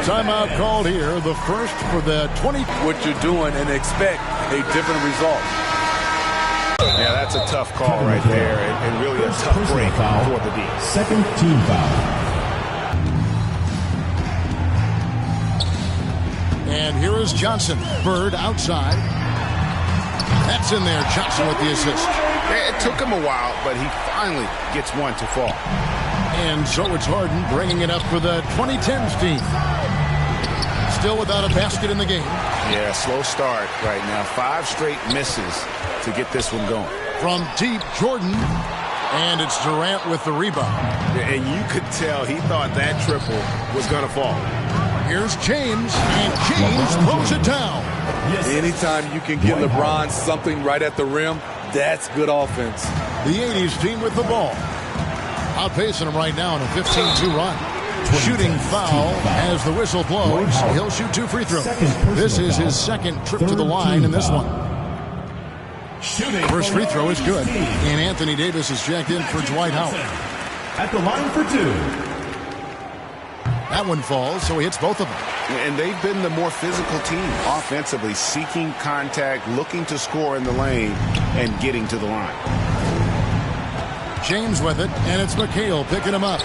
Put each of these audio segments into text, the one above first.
Timeout called here, the first for the 20. What you're doing and expect a different result. Yeah, that's a tough call right there, and really a tough break for the D. Second team foul. And here is Johnson. Bird outside. That's in there. Johnson with the assist. It took him a while, but he finally gets one to fall. And so it's Harden bringing it up for the 2010s team. Still without a basket in the game. Yeah, slow start right now. 5 straight misses to get this one going. From deep, Jordan. And it's Durant with the rebound. And you could tell he thought that triple was going to fall. Here's James, and James throws it down. Yes. Anytime you can get LeBron something right at the rim, that's good offense. The 80s team with the ball. Outpacing him right now in a 15-2 run. Shooting foul as the whistle blows. He'll shoot 2 free throws. This is his second trip to the line in this one. First free throw is good. And Anthony Davis is checked in for Dwight Howard. At the line for 2. That one falls, so he hits both of them. And they've been the more physical team offensively, seeking contact, looking to score in the lane, and getting to the line. James with it, and it's McHale picking him up.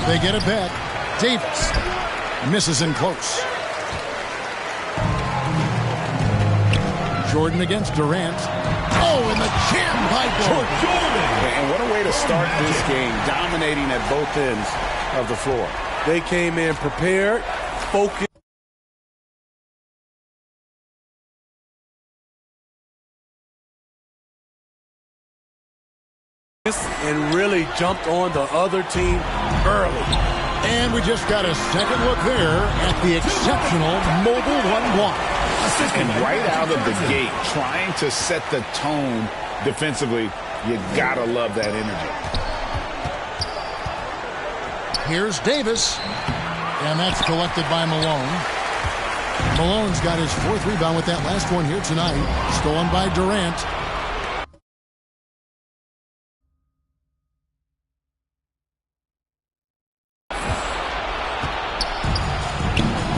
They get it back. Davis misses in close. Jordan against Durant. Oh, and the jam by Jordan. And what a way to start this game, dominating at both ends of the floor. They came in prepared, focused. And really jumped on the other team early. And we just got a second look there at the exceptional mobile 1 block. And right out of the gate, trying to set the tone defensively, you gotta love that energy. Here's Davis, and that's collected by Malone. Malone's got his 4th rebound with that last one here tonight. Stolen by Durant.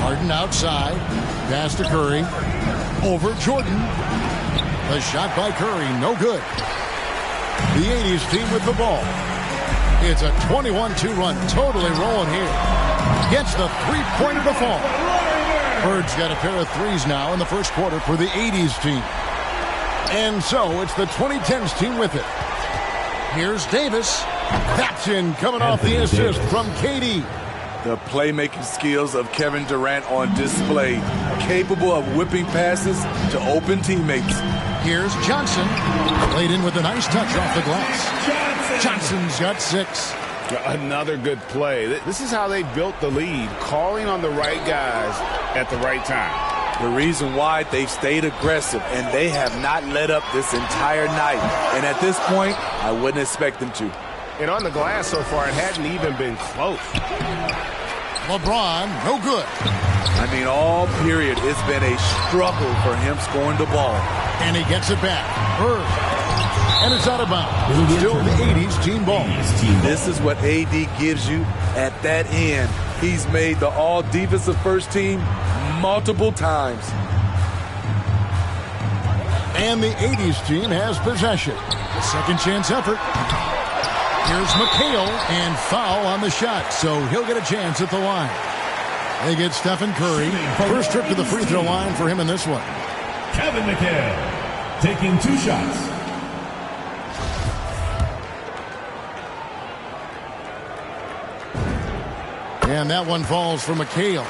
Harden outside. Pass to Curry. Over Jordan. The shot by Curry, no good. The 80s team with the ball. It's a 21-2 run, totally rolling here. Gets the three-pointer to fall. Bird's got a pair of threes now in the first quarter for the 80s team. And so it's the 2010s team with it. Here's Davis. That's in, coming off the assist from KD. The playmaking skills of Kevin Durant on display. Capable of whipping passes to open teammates. Here's Johnson. Played in with a nice touch off the glass. Johnson's got 6. Another good play. This is how they built the lead, calling on the right guys at the right time. The reason why they've stayed aggressive, and they have not let up this entire night. And at this point, I wouldn't expect them to. And on the glass so far, it hadn't even been close. LeBron, no good. I mean, all period, it's been a struggle for him scoring the ball. And he gets it back. Bird. And it's out of bounds. Still the 80s team ball. This is what AD gives you at that end. He's made the all-defensive first team multiple times. And the 80s team has possession. A second chance effort. Here's McHale, and foul on the shot, so he'll get a chance at the line. They get Stephen Curry. First trip to the free throw line for him in this one. Kevin McHale taking 2 shots. And that one falls for McHale.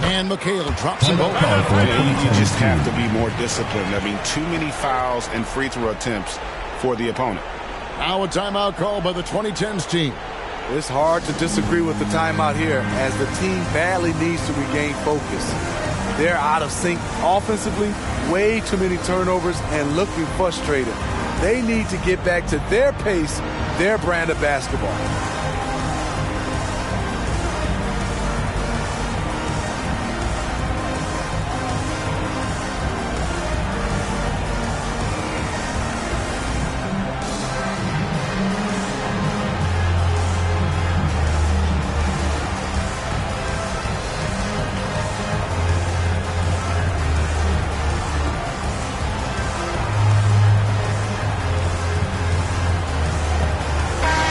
And McHale drops them both. You just have to be more disciplined. I mean, too many fouls and free throw attempts for the opponent. Now a timeout call by the 2010s team. It's hard to disagree with the timeout here, as the team badly needs to regain focus. They're out of sync offensively, way too many turnovers, and looking frustrated. They need to get back to their pace, their brand of basketball.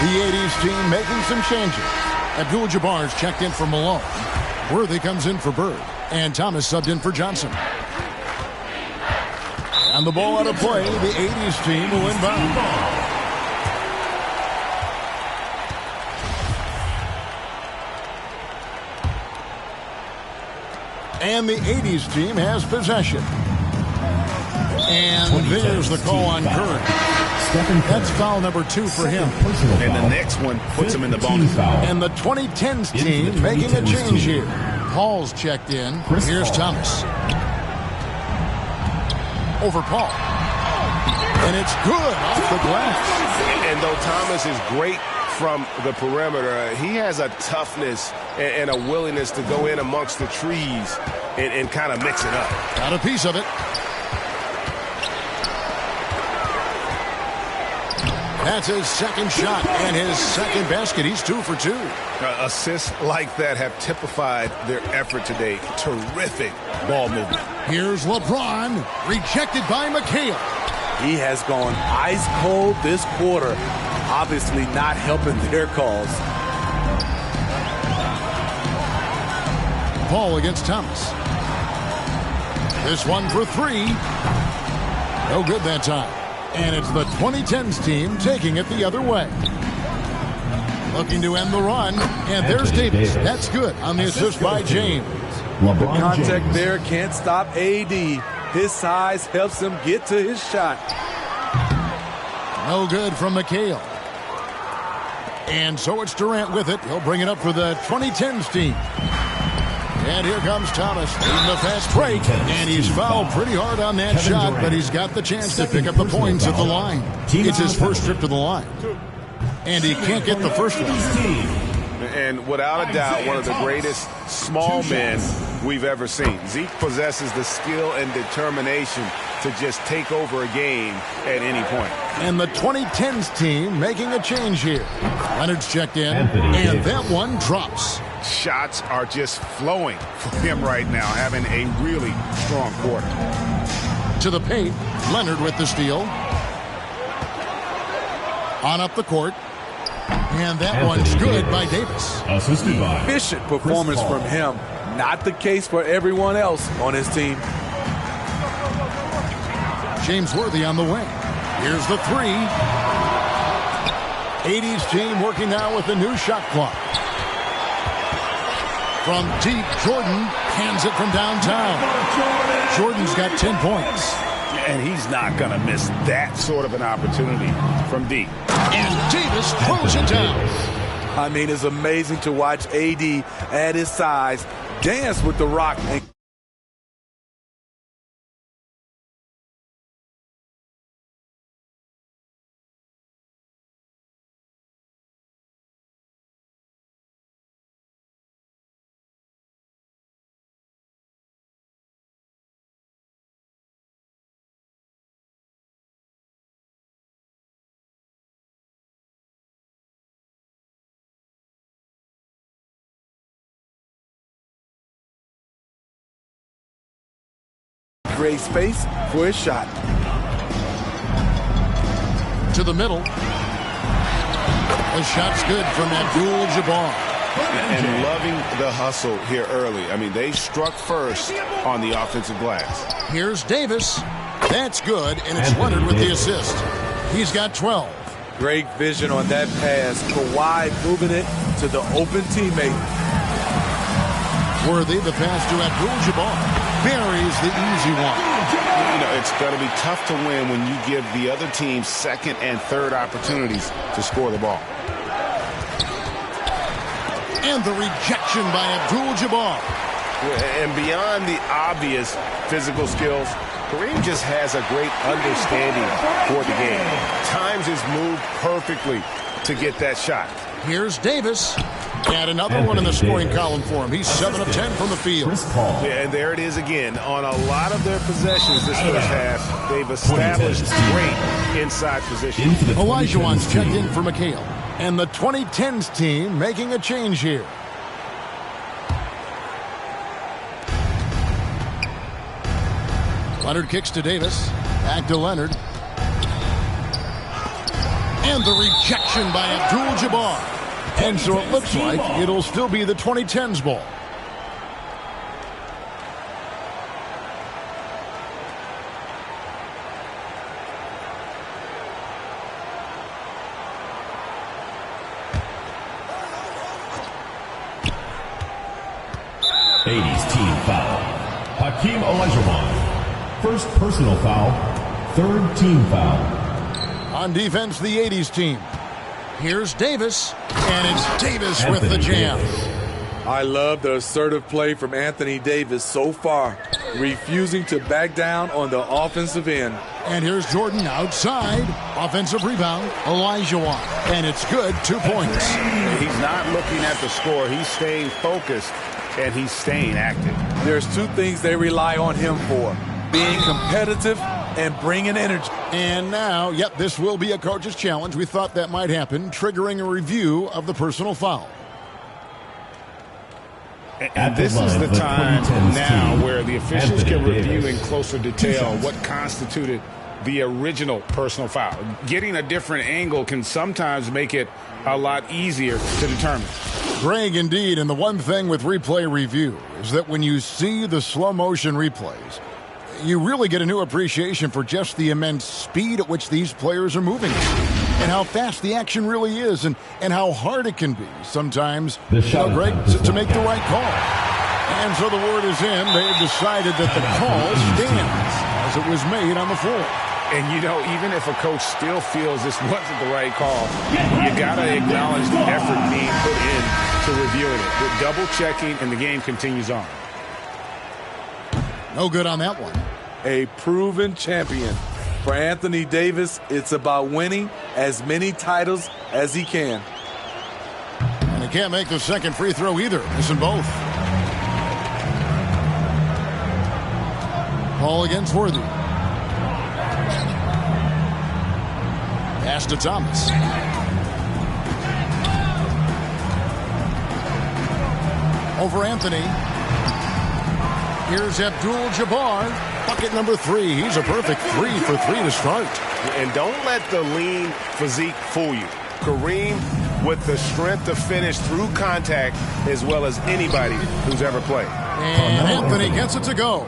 The 80s team making some changes. Abdul-Jabbar's checked in for Malone. Worthy comes in for Bird. And Thomas subbed in for Johnson. And the ball out of play. The 80s team will inbound. And the 80s team has possession. And there's the call on Curry. That's foul number 2 for him. And the next one puts him in the bonus. And the 2010s team making a change here. Paul's checked in. Here's Thomas. Over Paul. And it's good off the glass. And though Thomas is great from the perimeter, he has a toughness and a willingness to go in amongst the trees and kind of mix it up. Got a piece of it. That's his second shot and his second basket. He's 2 for 2. Assists like that have typified their effort today. Terrific ball movement. Here's LeBron, rejected by McHale. He has gone ice cold this quarter. Obviously not helping their cause. Paul against Thomas. This one for 3. No good that time. And it's the 2010s team taking it the other way. Looking to end the run. And there's Davis. That's good on the assist by James. The contact there can't stop AD. His size helps him get to his shot. No good from McHale. And so it's Durant with it. He'll bring it up for the 2010s team. And here comes Thomas leading the fast break. And he's fouled pretty hard on that shot, but he's got the chance to pick up the points at the line. It's his first trip to the line. And he can't get the first one. And without a doubt, one of the greatest small men we've ever seen. Zeke possesses the skill and determination to just take over a game at any point. And the 2010s team making a change here. Leonard's checked in, and that one drops. Shots are just flowing for him right now, having a really strong quarter. To the paint, Leonard with the steal. On up the court. And that one's good by Davis. Assisted by Efficient performance from him. Not the case for everyone else on his team. James Worthy on the wing. Here's the 3. 80s team working now with the new shot clock. From deep, Jordan hands it from downtown. Jordan's got 10 points. And he's not going to miss that sort of an opportunity from deep. And Davis throws it down. I mean, it's amazing to watch AD at his size dance with the rock. Great space for his shot. To the middle. The shot's good from Abdul-Jabbar. And loving the hustle here early. I mean, they struck first on the offensive glass. Here's Davis. That's good, and it's Leonard with the assist. He's got 12. Great vision on that pass. Kawhi moving it to the open teammate. Worthy, the pass to Abdul-Jabbar. Buries the easy one. You know, it's going to be tough to win when you give the other team second and third opportunities to score the ball. And the rejection by Abdul-Jabbar. And beyond the obvious physical skills, Kareem just has a great understanding for the game. Times his move perfectly to get that shot. Here's Davis. And another one in the scoring column for him. He's 7 of 10 from the field. Yeah, and there it is again. On a lot of their possessions this first half, they've established great inside position. Olajuwon's checked in for McHale. And the 2010s team making a change here. Leonard kicks to Davis. Back to Leonard. And the rejection by Abdul-Jabbar. And so it looks like it'll still be the 2010s ball. '80s team foul. Hakeem Olajuwon. First personal foul. Third team foul. On defense, the 80s team. Here's Davis, and it's Davis with the jam. I love the assertive play from Anthony Davis so far, refusing to back down on the offensive end. And here's Jordan outside. Offensive rebound, Olajuwon. And it's good, 2 points. He's not looking at the score. He's staying focused, and he's staying active. There's two things they rely on him for: being competitive and bringing energy. And now, yep, this will be a coach's challenge. We thought that might happen, triggering a review of the personal foul. And this is the time now where the officials can review in closer detail what constituted the original personal foul. Getting a different angle can sometimes make it a lot easier to determine. Greg, indeed, and the one thing with replay review is that when you see the slow motion replays, you really get a new appreciation for just the immense speed at which these players are moving and how fast the action really is and how hard it can be sometimes, Greg, to make the right call. And so the word is in. They've decided that the call stands as it was made on the floor. And, you know, even if a coach still feels this wasn't the right call, you got to acknowledge the effort being put in to reviewing it. With double-checking, and the game continues on. No good on that one. A proven champion. For Anthony Davis, it's about winning as many titles as he can. And he can't make the second free throw either. Missing both. Ball against Worthy. Pass to Thomas. Over Anthony. Here's Abdul-Jabbar. Bucket number 3. He's a perfect 3 for 3 to start. And don't let the lean physique fool you. Kareem with the strength to finish through contact as well as anybody who's ever played. And Anthony gets it to go.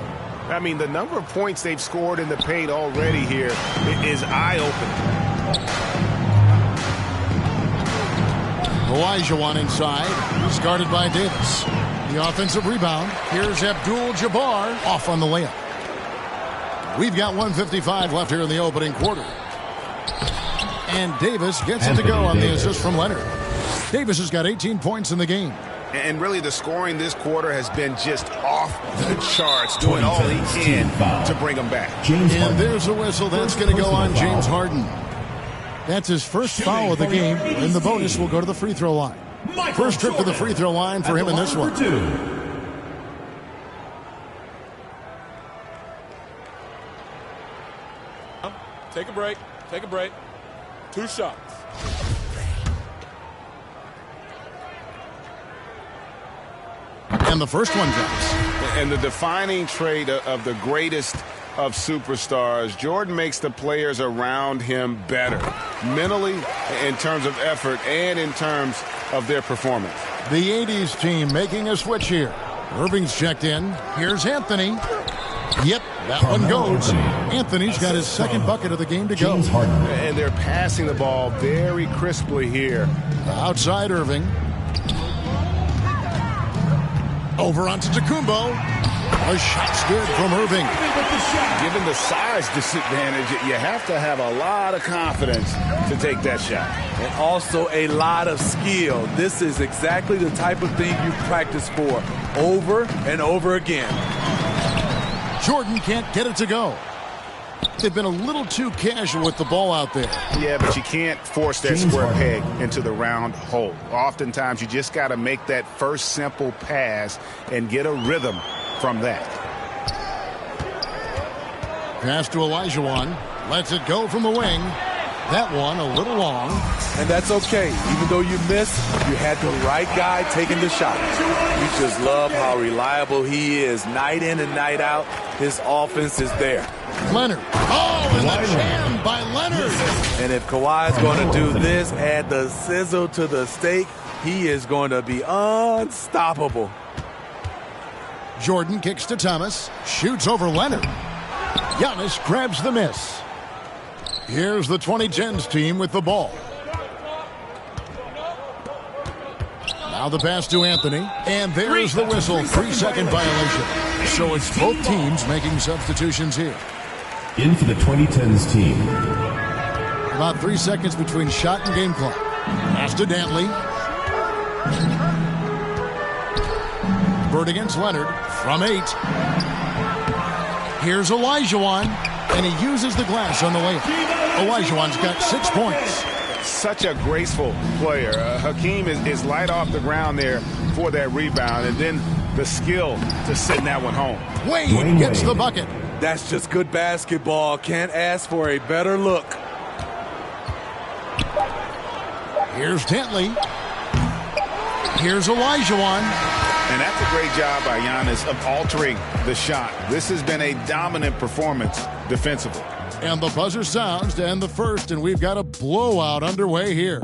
I mean, the number of points they've scored in the paint already here is eye-opening. Olajuwon inside. He's guarded by Davis. The offensive rebound. Here's Abdul-Jabbar off on the layup. We've got 1:55 left here in the opening quarter. And Davis gets it to go on the assist from Leonard. Davis has got 18 points in the game. And really the scoring this quarter has been just off the charts, doing all he can to bring them back. And there's a whistle. That's going to go on James Harden. That's his first foul of the game, and the bonus will go to the free throw line. First trip to the free throw line for him in this one. Take a break. Take a break. 2 shots. And the first one drops. And the defining trait of the greatest of superstars, Jordan makes the players around him better, mentally, in terms of effort, and in terms of their performance. The 80s team making a switch here. Irving's checked in. Here's Anthony. Yep, that one goes. Anthony's got his second bucket of the game to go. And they're passing the ball very crisply here. Outside Irving. Over onto Tacumbo. A shot's good from Irving. Given the size disadvantage, you have to have a lot of confidence to take that shot. And also a lot of skill. This is exactly the type of thing you practice for over and over again. Jordan can't get it to go. They've been a little too casual with the ball out there. Yeah, but you can't force that square peg into the round hole. Oftentimes, you just got to make that first simple pass and get a rhythm from that. Pass to Olajuwon. Lets it go from the wing. That one a little long. And that's okay. Even though you missed, you had the right guy taking the shot. You just love how reliable he is. Night in and night out, his offense is there. Leonard. Oh, and the jam by Leonard. And if Kawhi's going to do this, add the sizzle to the steak, he is going to be unstoppable. Jordan kicks to Thomas. Shoots over Leonard. Giannis grabs the miss. Here's the 2010s team with the ball. Now the pass to Anthony. And there's the whistle. 3-second violation. So it's both teams making substitutions here. In for the 2010s team. About 3 seconds between shot and game clock. Pass to Dantley. Bird against Leonard from 8. Here's Olajuwon, and he uses the glass on the layup. Olajuwon's got 6 points. Such a graceful player. Hakeem is light off the ground there for that rebound, and then the skill to send that one home. Wade gets the bucket. That's just good basketball. Can't ask for a better look. Here's Dantley. Here's Olajuwon. And that's a great job by Giannis of altering the shot. This has been a dominant performance defensively. And the buzzer sounds to end the first, and we've got a blowout underway here.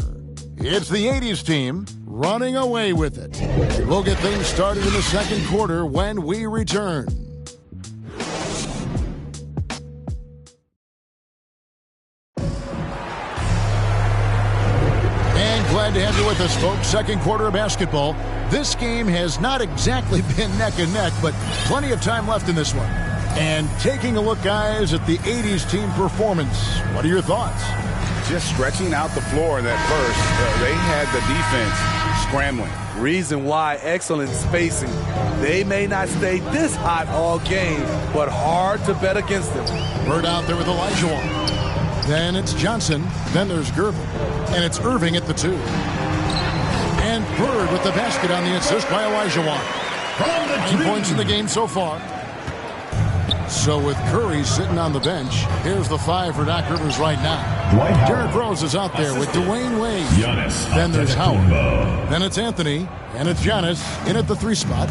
It's the 80s team running away with it. We'll get things started in the second quarter when we return. Glad to have you with us, folks. Second quarter of basketball. This game has not exactly been neck and neck, but plenty of time left in this one. And taking a look, guys, at the 80s team performance, what are your thoughts? Just stretching out the floor in that first. They had the defense scrambling. Reason why, excellent spacing. They may not stay this hot all game, but hard to bet against them. Bird out there with Olajuwon. Then it's Johnson. Then there's Gervin. And it's Irving at the 2. And Bird with the basket on the assist by Olajuwon. 9 points in the game so far. So with Curry sitting on the bench, here's the 5 for Doc Rivers right now. Derrick Rose is out there with Dwayne Wade. Then there's Howard. Then it's Anthony. And it's Giannis in at the 3 spot.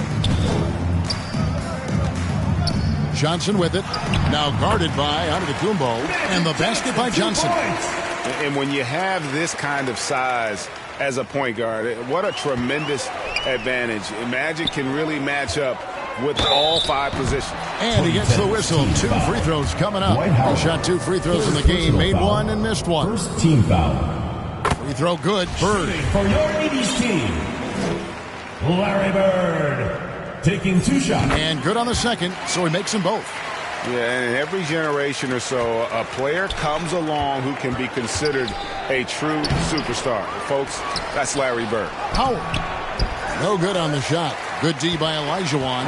Johnson with it. Now guarded by Antetokounmpo. And the basket by Johnson. And when you have this kind of size as a point guard, what a tremendous advantage. Magic can really match up with all 5 positions. And he gets the whistle. 2 free throws coming up. He shot 2 free throws in the game, made 1 and missed 1. First team foul. Free throw good. Bird. For your 80s team, Larry Bird. Taking 2 shots. And good on the second, so he makes them both. Yeah, and every generation or so, a player comes along who can be considered a true superstar. Folks, that's Larry Bird. Howard. No good on the shot. Good D by Olajuwon.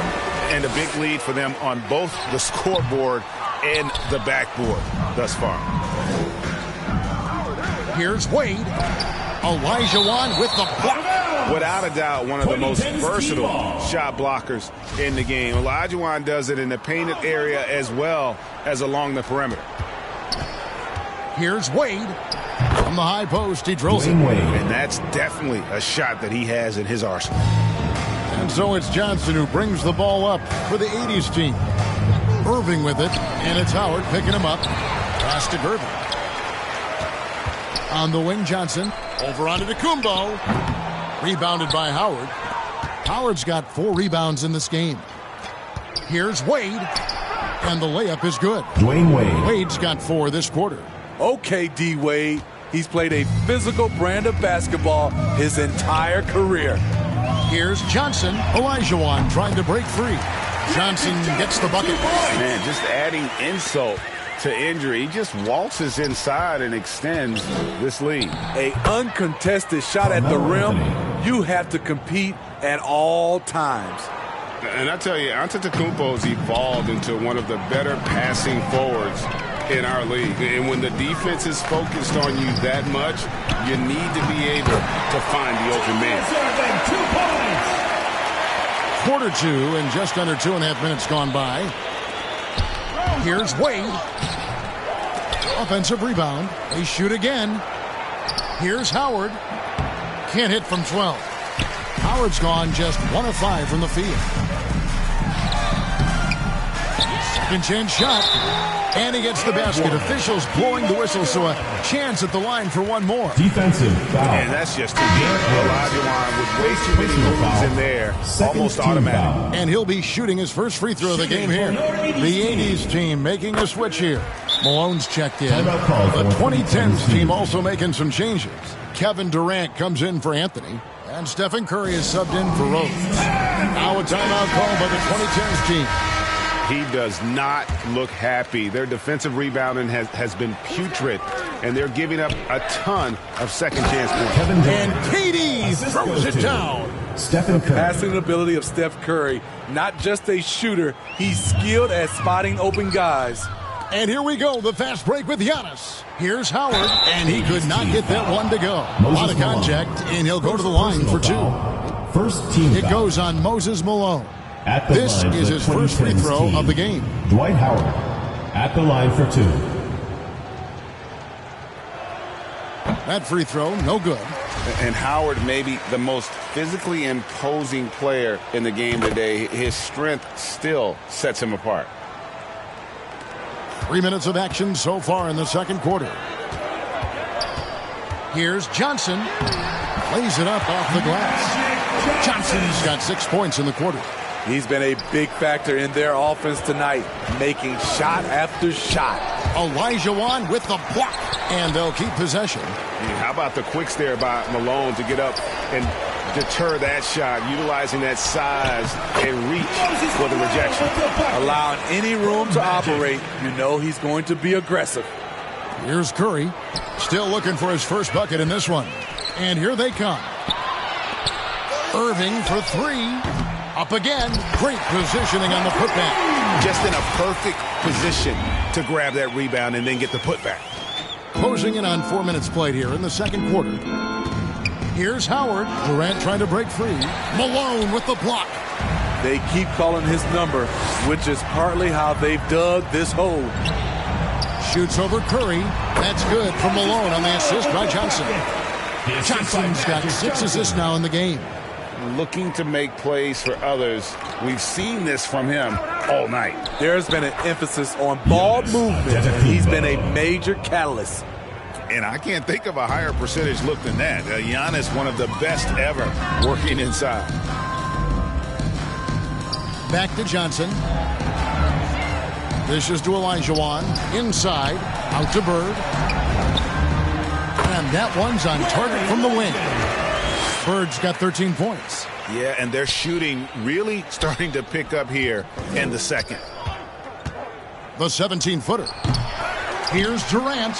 And a big lead for them on both the scoreboard and the backboard thus far. Here's Wade. Olajuwon with the block. Without a doubt, one of the most versatile shot blockers in the game. Olajuwon does it in the painted area as well as along the perimeter. Here's Wade. From the high post, he drills it. And that's definitely a shot that he has in his arsenal. And so it's Johnson who brings the ball up for the 80s team. Irving with it, and it's Howard picking him up. Pass to Gervin. On the wing, Johnson. Over onto Antetokounmpo. Rebounded by Howard. Howard's got 4 rebounds in this game. Here's Wade. And the layup is good. Dwayne Wade. Wade's got 4 this quarter. Okay, D. Wade. He's played a physical brand of basketball his entire career. Here's Johnson. Olajuwon trying to break free. Johnson gets the bucket. Man, just adding insult to injury. He just waltzes inside and extends this lead. A uncontested shot at the rim. You have to compete at all times. And I tell you, Antetokounmpo's evolved into one of the better passing forwards in our league. And when the defense is focused on you that much, you need to be able to find the open man. Quarter 2 and just under 2.5 minutes gone by. Here's Wade. Offensive rebound. They shoot again. Here's Howard. Can't hit from 12. Howard's gone just 1 of 5 from the field. Second chance shot. And he gets the basket. Officials blowing the whistle, so a chance at the line for one more. Defensive foul. And that's just too deep. Olajuwon with way too many moves in there. Almost automatic. And he'll be shooting his first free throw of the game here. The 80s team making a switch here. Malone's checked in. The 2010s team also making some changes. Kevin Durant comes in for Anthony. And Stephen Curry is subbed in for Rose. Now a timeout called by the 2010s team. He does not look happy. Their defensive rebounding has been putrid, and they're giving up a ton of second chance points. And KD throws it down. Stephen Curry. Passing ability of Steph Curry. Not just a shooter, he's skilled at spotting open guys. And here we go, the fast break with Giannis. Here's Howard, and he could not get that one to go. A lot of contact, and he'll go to the line for two. First team It goes on Moses Malone. This is his first free throw of the game. Dwight Howard at the line for two. That free throw, no good. And Howard may be the most physically imposing player in the game today. His strength still sets him apart. 3 minutes of action so far in the second quarter. Here's Johnson. Lays it up off the glass. Johnson's got 6 points in the quarter. He's been a big factor in their offense tonight, making shot after shot. Olajuwon with the block, and they'll keep possession. How about the quicks there by Malone to get up and deter that shot, utilizing that size and reach for the rejection. Allowing any room to operate, you know he's going to be aggressive. Here's Curry, still looking for his first bucket in this one. And here they come. Irving for three. Up again. Great positioning on the putback. Just in a perfect position to grab that rebound and then get the putback. Closing in on 4 minutes played here in the second quarter. Here's Howard. Durant trying to break free. Malone with the block. They keep calling his number, which is partly how they've dug this hole. Shoots over Curry. That's good from Malone on the assist by Johnson. Johnson's got 6 assists now in the game. Looking to make plays for others. We've seen this from him all night. There's been an emphasis on ball movement. He's been a major catalyst. And I can't think of a higher percentage look than that. Giannis, one of the best ever working inside. Back to Johnson. This is to Olajuwon. Inside. Out to Bird. And that one's on target from the wing. Bird's got 13 points. Yeah, and their shooting really starting to pick up here in the second. The 17-footer. Here's Durant.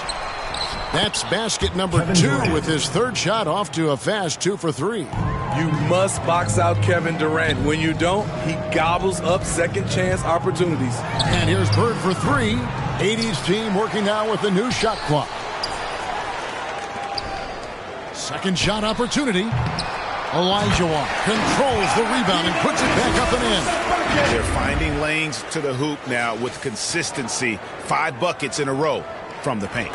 That's basket number 2 with his third shot off to a fast 2 for 3. You must box out Kevin Durant. When you don't, he gobbles up second chance opportunities. And here's Bird for 3. 80s team working now with the new shot clock. Second shot opportunity. Olajuwon controls the rebound and puts it back up and in. They're finding lanes to the hoop now with consistency. 5 buckets in a row from the paint.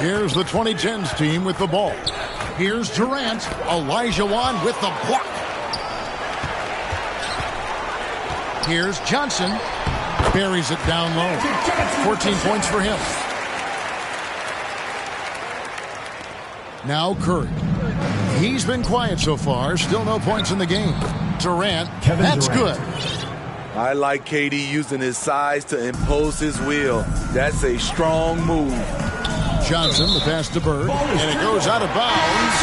Here's the 2010s team with the ball. Here's Durant. Olajuwon with the block. Here's Johnson. Buries it down low. 14 points for him. Now Curry. He's been quiet so far. Still no points in the game. Durant. That's good. I like KD using his size to impose his will. That's a strong move. Johnson, the pass to Bird. And it goes out of bounds.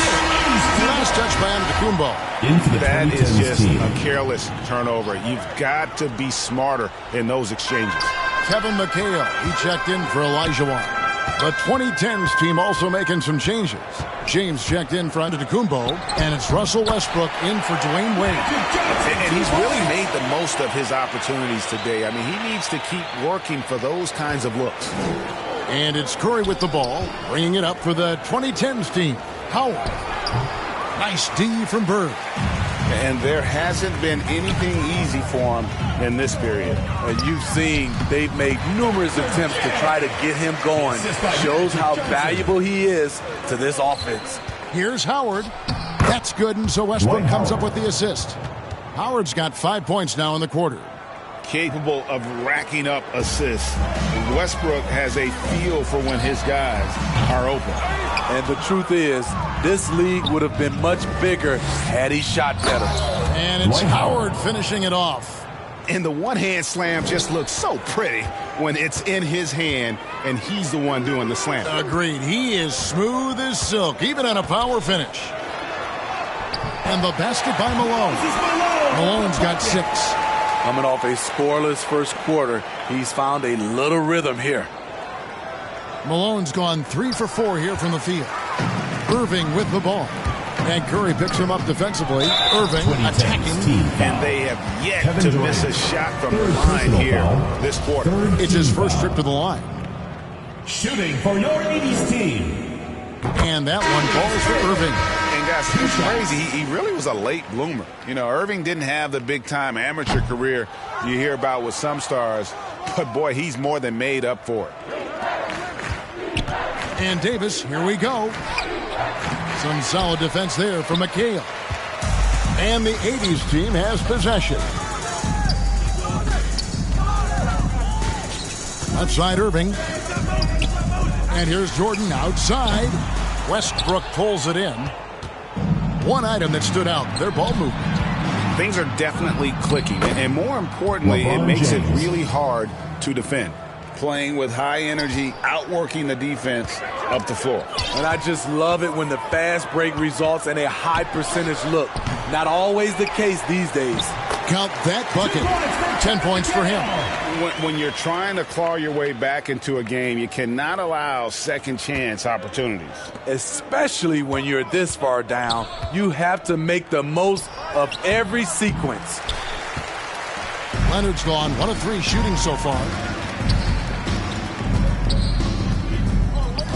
Last touch by Antetokounmpo. That is just a careless turnover. You've got to be smarter in those exchanges. Kevin McHale, he checked in for Olajuwon. The 2010s team also making some changes. James checked in for Antetokounmpo, and it's Russell Westbrook in for Dwayne Wade. And he's really made the most of his opportunities today. I mean, he needs to keep working for those kinds of looks. And it's Curry with the ball, bringing it up for the 2010s team. Howard. Nice D from Bird. And there hasn't been anything easy for him in this period. And you've seen they've made numerous attempts to try to get him going. Shows how valuable he is to this offense. Here's Howard. That's good, and so Westbrook comes up with the assist. Howard's got 5 points now in the quarter. capable of racking up assists. Westbrook has a feel for when his guys are open. And the truth is, this league would have been much bigger had he shot better. And it's Howard finishing it off. And the one-hand slam just looks so pretty when it's in his hand and he's the one doing the slam. Agreed. He is smooth as silk, even on a power finish. And the basket by Malone. Malone's got 6. Coming off a scoreless first quarter, he's found a little rhythm here. Malone's gone 3 for 4 here from the field. Irving with the ball. And Curry picks him up defensively. Irving attacking. And they have yet to miss a shot from the line here this quarter. It's his first trip to the line. Shooting for your 80s team. And that one falls for Irving. And guys, it's crazy. He really was a late bloomer. You know, Irving didn't have the big-time amateur career you hear about with some stars. But, boy, he's more than made up for it. And Davis, here we go. Some solid defense there from McHale. And the 80s team has possession. Outside Irving. And here's Jordan outside. Westbrook pulls it in. One item that stood out, their ball movement. Things are definitely clicking. And more importantly, it makes it really hard to defend. Playing with high energy, outworking the defense up the floor. And I just love it when the fast break results in a high percentage look. Not always the case these days. Count that bucket. 10 points for him. When you're trying to claw your way back into a game, you cannot allow second chance opportunities. Especially when you're this far down, you have to make the most of every sequence. Leonard's gone 1 of 3 shooting so far.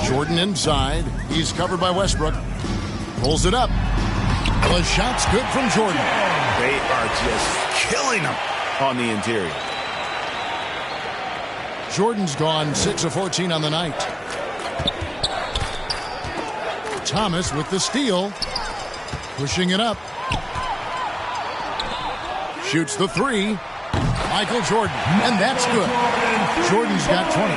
Jordan inside. He's covered by Westbrook. Pulls it up. The shot's good from Jordan. They are just killing them on the interior. Jordan's gone 6 of 14 on the night. Thomas with the steal. Pushing it up. Shoots the 3. Michael Jordan. And that's good. Jordan's got 20.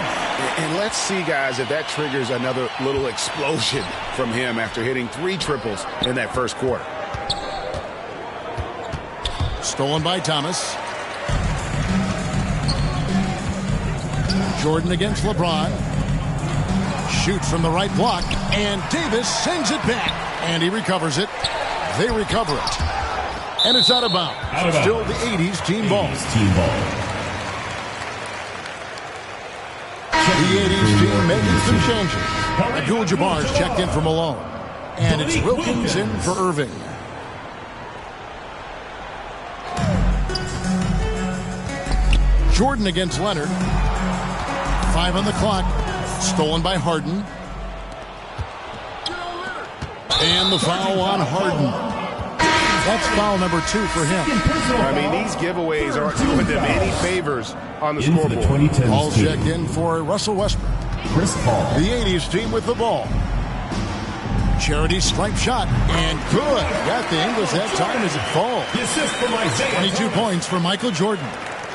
And let's see, guys, if that triggers another little explosion from him after hitting 3 triples in that first quarter. Stolen by Thomas. Jordan against LeBron. Shoots from the right block. And Davis sends it back. And he recovers it. They recover it. And it's out of bounds. Still the 80s team ball. The 80s team making some changes. Abdul-Jabbar's checked in for Malone. And it's Wilkins in for Irving. Jordan against Leonard. 5 on the clock. Stolen by Harden. And the foul on Harden. That's foul number 2 for him. I mean, these giveaways aren't doing them any favors on the scoreboard. Ball checked in for Russell Westbrook. Chris Paul. The 80s team with the ball. Charity stripe shot. And good. Got the Ingles that time as it falls. 22 points for Michael Jordan.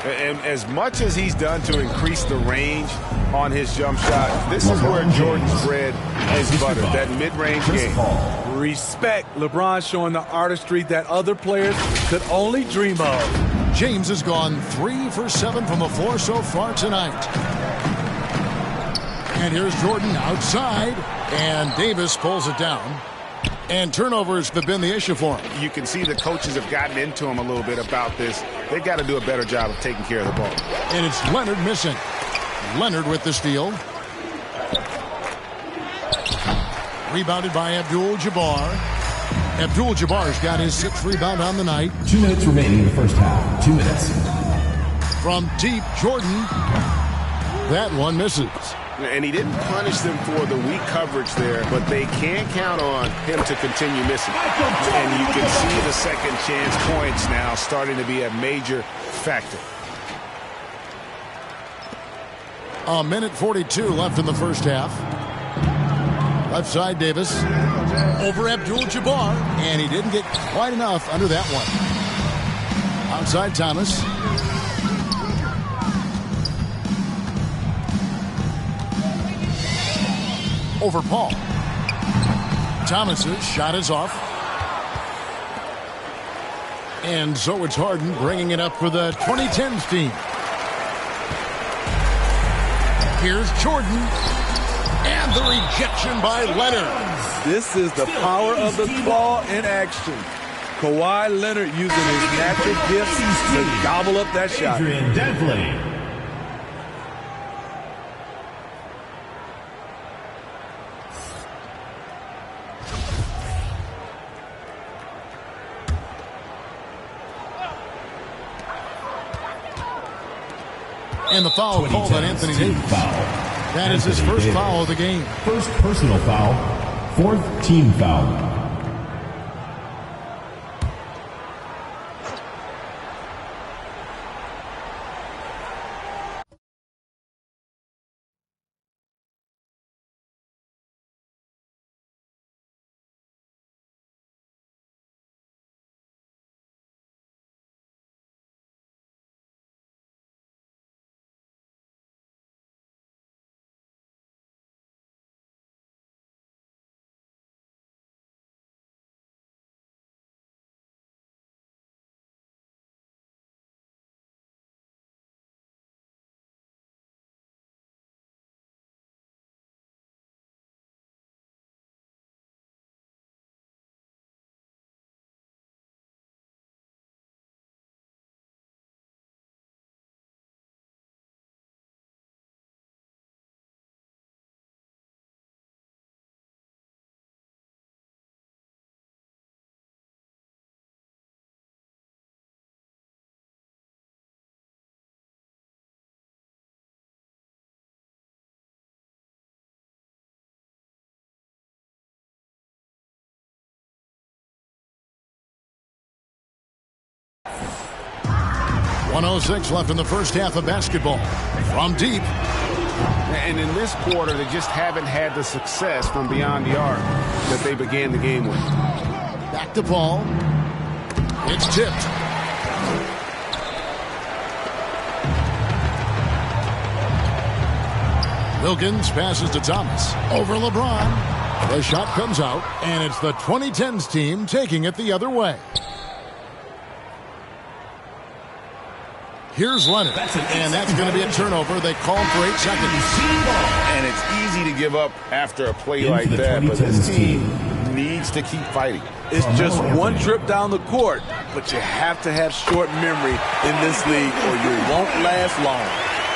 And as much as he's done to increase the range on his jump shot, this is where Jordan's bread is buttered, that mid-range game. Respect. LeBron showing the artistry that other players could only dream of. James has gone 3 for 7 from the floor so far tonight. And here's Jordan outside. And Davis pulls it down. And turnovers have been the issue for him. You can see the coaches have gotten into him a little bit about this. They've got to do a better job of taking care of the ball. And it's Leonard missing. Leonard with the steal. Rebounded by Abdul-Jabbar. Abdul-Jabbar's got his 6th rebound on the night. 2 minutes remaining in the first half. 2 minutes. From deep, Jordan. That one misses. And he didn't punish them for the weak coverage there, but they can't count on him to continue missing. And you can see the second chance points now starting to be a major factor. A minute 42 left in the first half. Left side, Davis. Over Abdul-Jabbar. And he didn't get quite enough under that one. Outside, Thomas. over Paul. Thomas's shot is off. And so it's Harden bringing it up for the 2010s team. Here's Jordan. And the rejection by Leonard. This is the power of the claw in action. Kawhi Leonard using his natural gifts to gobble up that shot. Adrian Dantley. And the foul called on Anthony Davis. That is his first foul of the game. First personal foul, fourth team foul. .106 left in the first half of basketball. From deep. And in this quarter, they just haven't had the success from beyond the arc that they began the game with. Back to Paul. It's tipped. Wilkins passes to Thomas. Over LeBron. The shot comes out, and it's the 2010s team taking it the other way. Here's Leonard, and that's going to be a turnover. They call for 8 seconds. And it's easy to give up after a play like that, but this team needs to keep fighting. It's just one trip down the court, but you have to have short memory in this league or you won't last long.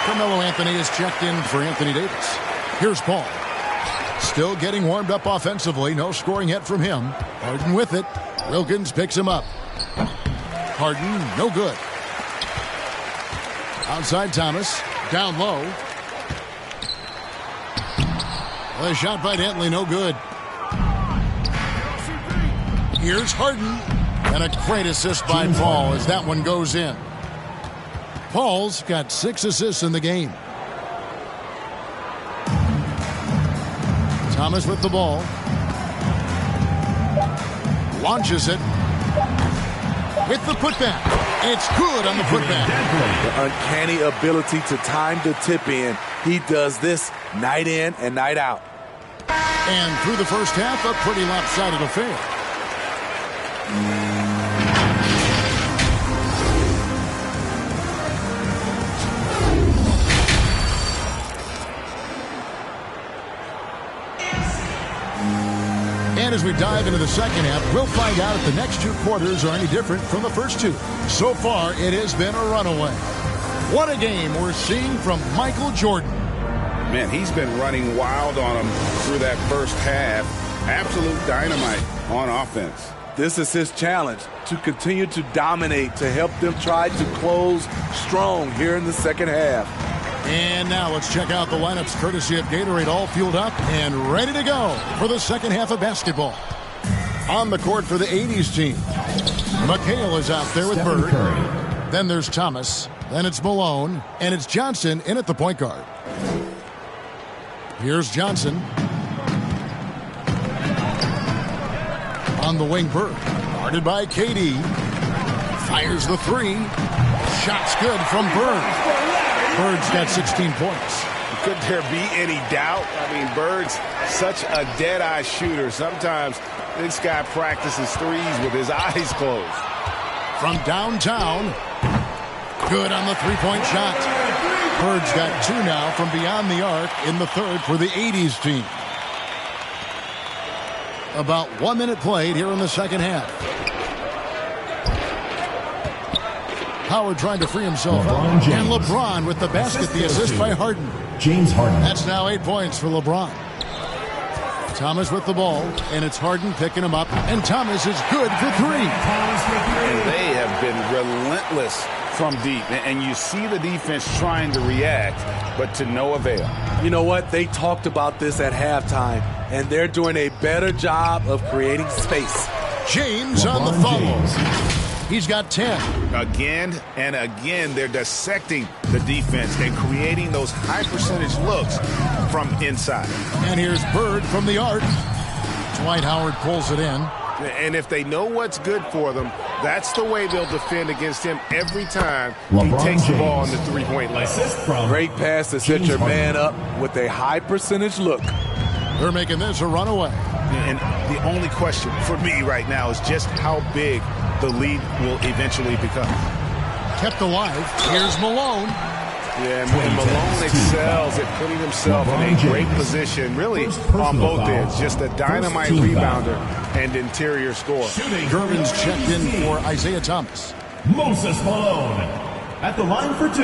Carmelo Anthony is checked in for Anthony Davis. Here's Paul. Still getting warmed up offensively. No scoring yet from him. Harden with it. Wilkins picks him up. Harden, no good. Outside Thomas, down low. The shot by Dantley, no good. Here's Harden. And a great assist by Paul as that one goes in. Paul's got 6 assists in the game. Thomas with the ball. Launches it. With the putback. It's good on the putback. The uncanny ability to time the tip in. He does this night in and night out. And through the first half, a pretty lopsided affair. And as we dive into the second half, we'll find out if the next 2 quarters are any different from the first 2. So far, it has been a runaway. What a game we're seeing from Michael Jordan. Man, he's been running wild on them through that first half. Absolute dynamite on offense. This is his challenge, to continue to dominate, to help them try to close strong here in the second half. And now let's check out the lineups courtesy of Gatorade, all fueled up and ready to go for the second half of basketball. On the court for the 80s team, McHale is out there with Stephen Bird. Curry. Then there's Thomas. Then it's Malone. And it's Johnson in at the point guard. Here's Johnson. On the wing, Bird. Guarded by KD. Fires the 3. Shot's good from Bird. Bird's got 16 points. could there be any doubt? I mean, Bird's such a dead-eye shooter. Sometimes this guy practices threes with his eyes closed. From downtown, good on the three-point shot. Bird's got 2 now from beyond the arc in the third for the 80s team. About 1 minute played here in the second half. Howard trying to free himself up. And LeBron with the basket, the assist by Harden. James Harden. That's now 8 points for LeBron. Thomas with the ball, and it's Harden picking him up, and Thomas is good for 3. And they have been relentless from deep, and you see the defense trying to react, but to no avail. You know what? They talked about this at halftime, and they're doing a better job of creating space. James on the follow. He's got 10. Again and again, they're dissecting the defense and creating those high-percentage looks from inside. And here's Bird from the arc. Dwight Howard pulls it in. And if they know what's good for them, that's the way they'll defend against him every time LeBron he takes the James. ball in the three-point line. Great pass to set your man up with a high-percentage look. They're making this a runaway. And the only question for me right now is just how big the lead will eventually become. Kept alive. Here's Malone. Yeah, and Malone excels at putting himself in a great position, really on both ends. Just a dynamite rebounder and interior scorer. Gervin's checked in for Isaiah Thomas. Moses Malone at the line for 2.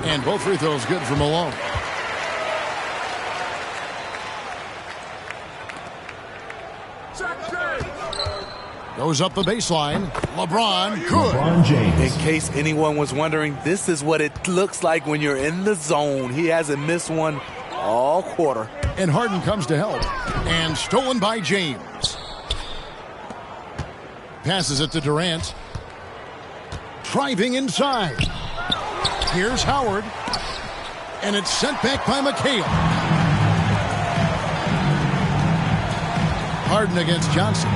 And both free throws good for Malone. Goes up the baseline. LeBron, good. LeBron James. In case anyone was wondering, this is what it looks like when you're in the zone. He hasn't missed one all quarter. And Harden comes to help. And stolen by James. Passes it to Durant. Driving inside. Here's Howard. And it's sent back by McHale. Harden against Johnson.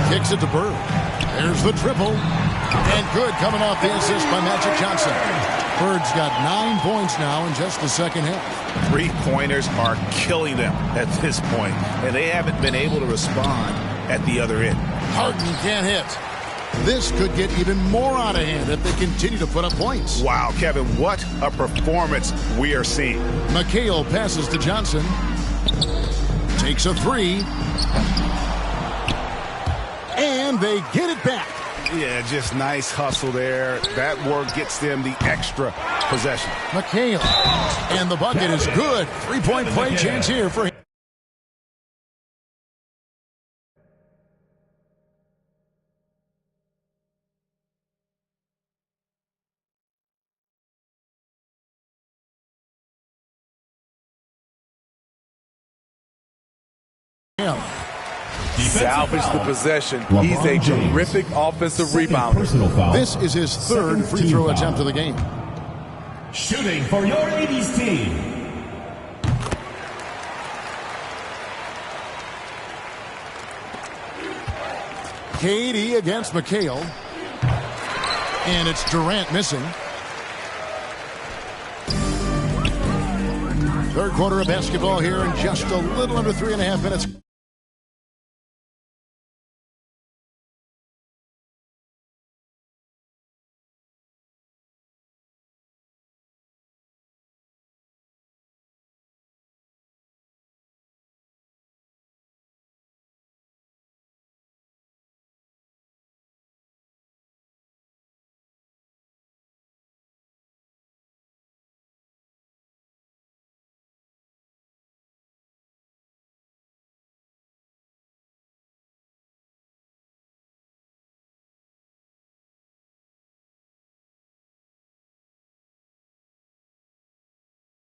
Kicks it to Bird. There's the triple. And good coming off the assist by Magic Johnson. Bird's got 9 points now in just the second half. Three-pointers are killing them at this point, and they haven't been able to respond at the other end. Harden can't hit. This could get even more out of hand if they continue to put up points. Wow, Kevin, what a performance we are seeing. McHale passes to Johnson. Takes a 3. And they get it back. Yeah, just nice hustle there. That work gets them the extra possession. McHale. And the bucket is good. 3-point play chance here for him. Salvage the possession. He's a terrific offensive rebounder. This is his third free throw attempt of the game. Shooting for your 80s team. KD against McHale. And it's Durant missing. Third quarter of basketball here in just a little under 3.5 minutes.